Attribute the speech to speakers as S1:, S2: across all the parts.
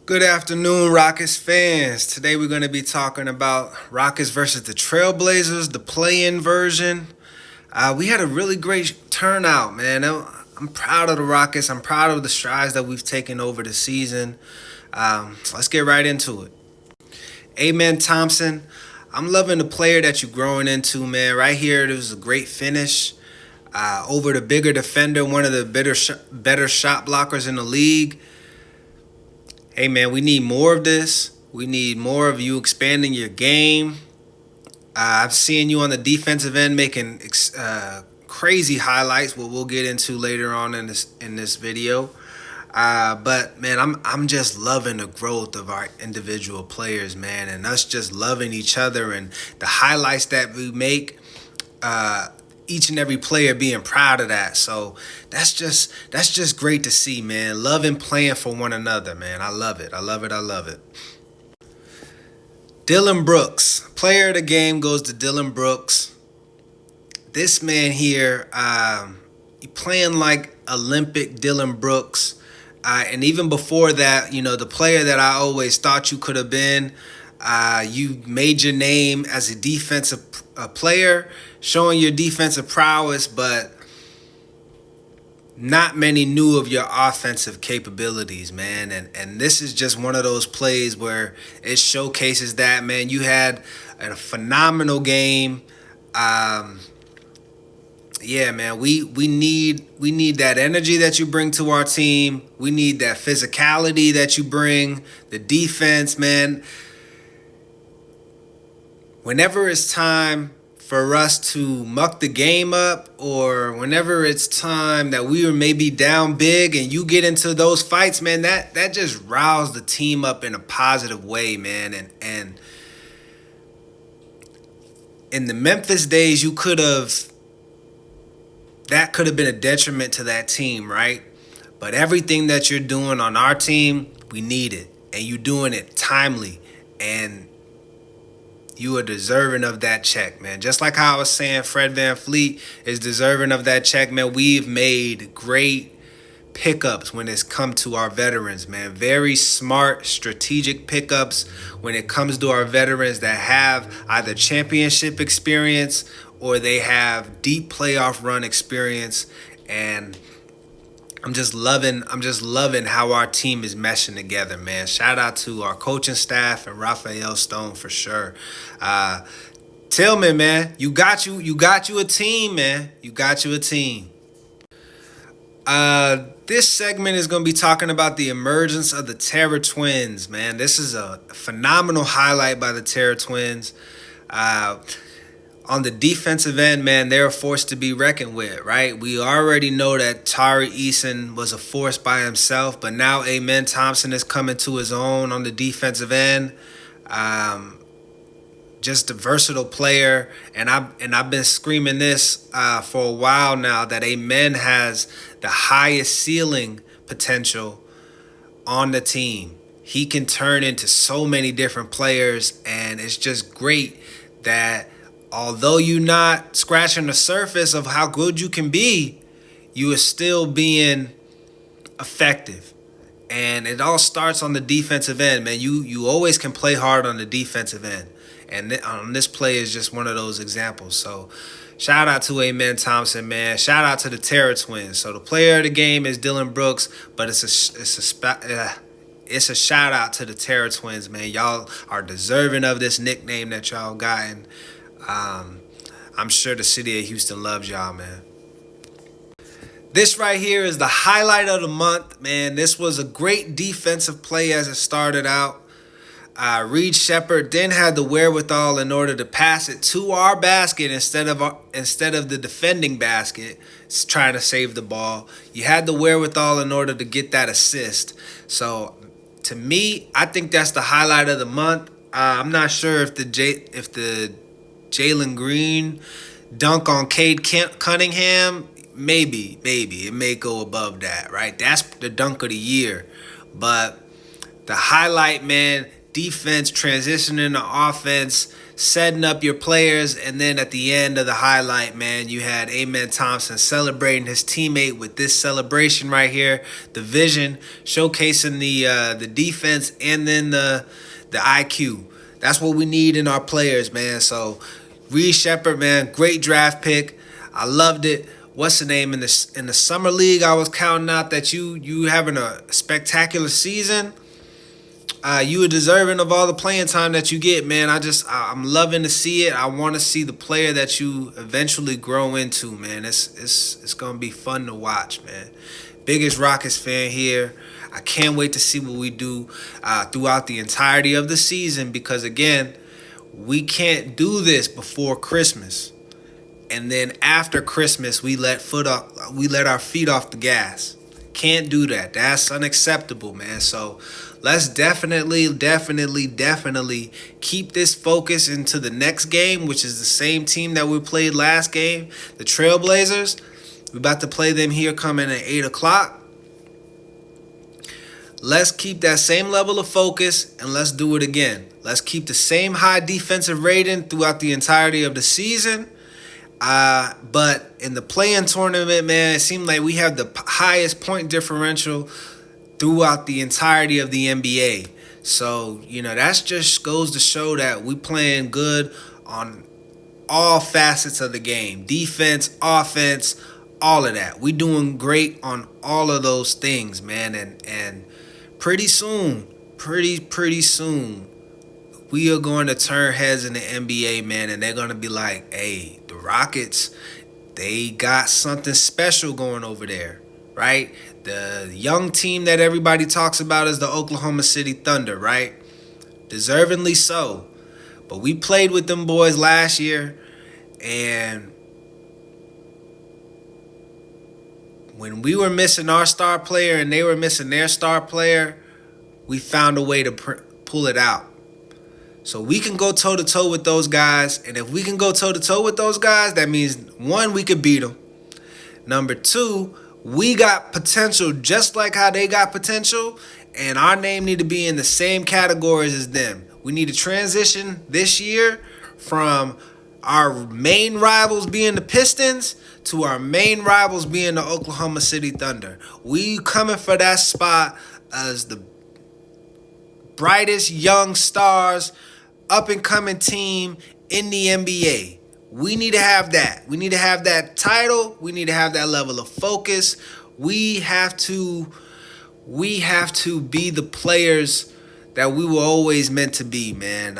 S1: Good afternoon, Rockets fans. Today we're going to be talking about Rockets versus the Trailblazers, the play-in version. We had a really great turnout, man. I'm proud of the Rockets. I'm proud of the strides that we've taken over the season. Let's get right into it. Amen, Thompson. I'm loving the player that you're growing into, man. Right here, it was a great finish over the bigger defender, one of the better shot blockers in the league. Hey, man, we need more of this. We need more of you expanding your game. I've seen you on the defensive end making crazy highlights, what we'll get into later on in this video. But man, I'm just loving the growth of our individual players, man, and us just loving each other and the highlights that we make. Each and every player being proud of that. So that's just great to see, man. Loving playing for one another, man. I love it. I love it. I love it. Dillon Brooks, player of the game, goes to Dillon Brooks. This man here, he playing like Olympic Dillon Brooks. And even before that, the player that I always thought you could have been. You made your name as a defensive player, showing your defensive prowess, but not many knew of your offensive capabilities, man. And this is just one of those plays where it showcases that, man. You had a phenomenal game. Yeah, man, we need that energy that you bring to our team. We need that physicality that you bring, the defense, man. Whenever it's time for us to muck the game up, or whenever it's time that we are maybe down big and you get into those fights, man, that just riles the team up in a positive way, man. And in the Memphis days, that could have been a detriment to that team, right? But everything that you're doing on our team, we need it. And you're doing it timely. And you are deserving of that check, man. Just like how I was saying, Fred VanVleet is deserving of that check, man. We've made great pickups when it's come to our veterans, man. Very smart, strategic pickups when it comes to our veterans that have either championship experience or they have deep playoff run experience. And I'm just loving how our team is meshing together, man. Shout out to our coaching staff and Raphael Stone for sure. Tillman, man, you got you a team, man. You got you a team. This segment is going to be talking about the emergence of the Terror Twins, man. This is a phenomenal highlight by the Terror Twins. On the defensive end, man, they're a force to be reckoned with, right? We already know that Tari Eason was a force by himself, but now Amen Thompson is coming to his own on the defensive end. Just a versatile player, and I've been screaming this for a while now that Amen has the highest ceiling potential on the team. He can turn into so many different players, and it's just great that although you're not scratching the surface of how good you can be, you are still being effective. And it all starts on the defensive end, man. You always can play hard on the defensive end. And this play is just one of those examples. So shout out to Amen Thompson, man. Shout out to the Terror Twins. So the player of the game is Dillon Brooks, but it's a shout out to the Terror Twins, man. Y'all are deserving of this nickname that y'all gotten. I'm sure the city of Houston loves y'all, man. This right here is the highlight of the month, man. This was a great defensive play as it started out. Reed Shepard then had the wherewithal in order to pass it to our basket instead of the defending basket, trying to save the ball. You had the wherewithal in order to get that assist. So to me, I think that's the highlight of the month. I'm not sure if the Jalen Green dunk on Cade Cunningham, maybe it may go above that, right? That's the dunk of the year. But the highlight, man, defense transitioning to offense, setting up your players, and then at the end of the highlight, man, you had Amen Thompson celebrating his teammate with this celebration right here, the vision, showcasing the defense, and then the IQ. That's what we need in our players, man. So Reed Shepherd, man, great draft pick. I loved it. What's the name in the summer league? I was counting out that you having a spectacular season. You are deserving of all the playing time that you get, man. I'm loving to see it. I want to see the player that you eventually grow into, man. It's gonna be fun to watch, man. Biggest Rockets fan here. I can't wait to see what we do throughout the entirety of the season, because again, we can't do this before Christmas. And then after Christmas, we let our feet off the gas. Can't do that. That's unacceptable, man. So let's definitely keep this focus into the next game, which is the same team that we played last game, the Trailblazers. We're about to play them here coming at 8 o'clock. Let's keep that same level of focus, and let's do it again. Let's keep the same high defensive rating throughout the entirety of the season. But in the play-in tournament, man, it seemed like we have the highest point differential throughout the entirety of the NBA. So, that just goes to show that we playing good on all facets of the game. Defense, offense, all of that. We doing great on all of those things, man. And pretty soon, we are going to turn heads in the NBA, man, and they're going to be like, hey, the Rockets, they got something special going over there, right? The young team that everybody talks about is the Oklahoma City Thunder, right? Deservingly so. But we played with them boys last year, and when we were missing our star player and they were missing their star player, we found a way to pull it out. So we can go toe-to-toe with those guys. And if we can go toe-to-toe with those guys, that means, one, we could beat them. Number two, we got potential just like how they got potential. And our name need to be in the same categories as them. We need to transition this year from our main rivals being the Pistons to our main rivals being the Oklahoma City Thunder. We coming for that spot as the brightest young stars, up-and-coming team in the NBA. We need to have that. We need to have that title. We need to have that level of focus. We have to be the players that we were always meant to be, man.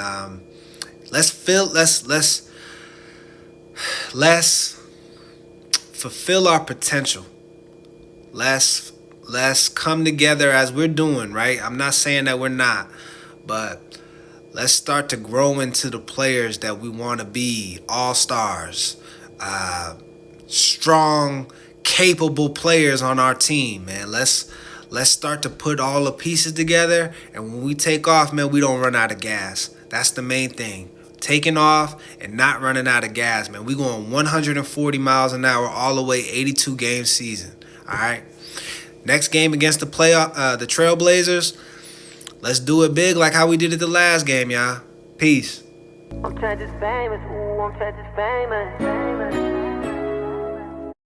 S1: Let's fulfill our potential. Let's come together as we're doing, right? I'm not saying that we're not, but let's start to grow into the players that we want to be, all-stars, strong, capable players on our team, man. Let's start to put all the pieces together, and when we take off, man, we don't run out of gas. That's the main thing. Taking off and not running out of gas, man. We going 140 miles an hour all the way, 82-game season, all right? Next game against the Trailblazers, let's do it big like how we did it the last game, y'all. Peace.
S2: I'm famous. Ooh, I'm famous.